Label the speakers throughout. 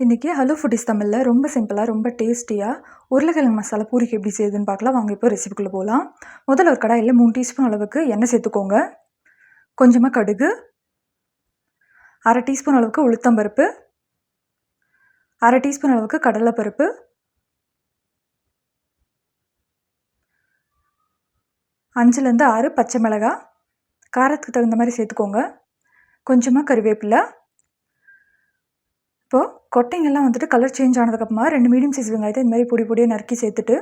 Speaker 1: இன்றைக்கி hello foodies தமிழில் ரொம்ப சிம்பிளாக ரொம்ப டேஸ்டியாக உருளைக்கிழங்கு மசாலா பூரிக்கு எப்படி செய்யுதுன்னு பார்க்கலாம். வாங்க இப்போ ரெசிபிக்குள்ளே போகலாம். முதல்ல ஒரு கடாயில் 3 டீஸ்பூன் அளவுக்கு எண்ணெய் சேர்த்துக்கோங்க. கொஞ்சமாக கடுகு, அரை டீஸ்பூன் அளவுக்கு உளுத்தம்பருப்பு, அரை டீஸ்பூன் அளவுக்கு கடலைப்பருப்பு, 5லேருந்து 6 பச்சை மிளகாய், காரத்துக்கு தகுந்த மாதிரி சேர்த்துக்கோங்க. கொஞ்சமாக கருவேப்பிலை. இப்போது கொட்டைங்கெல்லாம் வந்துட்டு கலர் சேஞ்ச் ஆனதுக்கப்புறமா 2 மீடியம் சைஸ் வெங்காயத்தை இந்த மாதிரி பொடி பொடியாக நறுக்கி சேர்த்துட்டு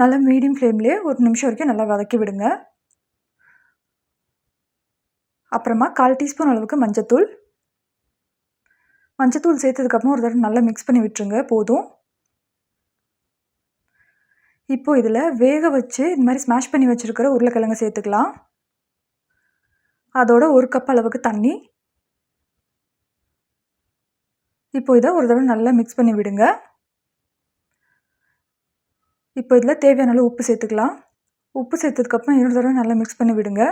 Speaker 1: நல்லா மீடியம் ஃப்ளேம்லேயே 1 நிமிஷம் வரைக்கும் நல்லா வதக்கி விடுங்க. அப்புறமா 1/4 டீஸ்பூன் அளவுக்கு மஞ்சத்தூள் சேர்த்ததுக்கப்புறம் ஒரு தடவை நல்லா மிக்ஸ் பண்ணி விட்டுருங்க. போதும். இப்போது இதில் வேக வச்சு இந்த மாதிரி ஸ்மாஷ் பண்ணி வச்சுருக்கிற உருளைக்கிழங்கு சேர்த்துக்கலாம். அதோட 1 கப் அளவுக்கு தண்ணி. இப்போ இதை ஒரு தடவை நல்லா மிக்ஸ் பண்ணி விடுங்க. இப்போ இதில் தேவையான அளவு உப்பு சேர்த்துக்கலாம். உப்பு சேர்த்ததுக்கப்புறம் இன்னொரு தடவை நல்லா மிக்ஸ் பண்ணி விடுங்க.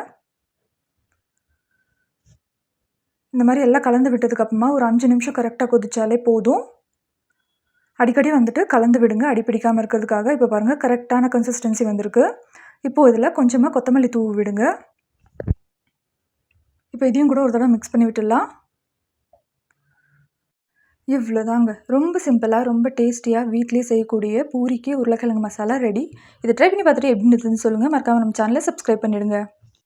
Speaker 1: இந்த மாதிரி எல்லாம் கலந்து விட்டதுக்கப்புறமா ஒரு 5 நிமிஷம் கரெக்டாக கொதிச்சாலே போதும். அடிக்கடி வந்துட்டு கலந்து விடுங்க, அடி பிடிக்காமல் இருக்கிறதுக்காக. இப்போ பாருங்கள், கரெக்டான கன்சிஸ்டன்சி வந்திருக்கு. இப்போது இதில் கொஞ்சமாக கொத்தமல்லி தூவி விடுங்க. இப்போ இதையும் கூட ஒரு தடவை மிக்ஸ் பண்ணி விட்டுடலாம். இவ்வளோதாங்க. ரொம்ப சிம்பிளாக ரொம்ப டேஸ்டியாக வீட்டிலே செய்யக்கூடிய பூரிக்கு உருளைக்கிழங்கு மசாலா ரெடி. இதை ட்ரை பண்ணி பார்த்துட்டு எப்படி இருந்துச்சுன்னு சொல்லுங்கள். மறக்காமல் நம்ம சேனலை சப்ஸ்கிரைப் பண்ணிவிடுங்க.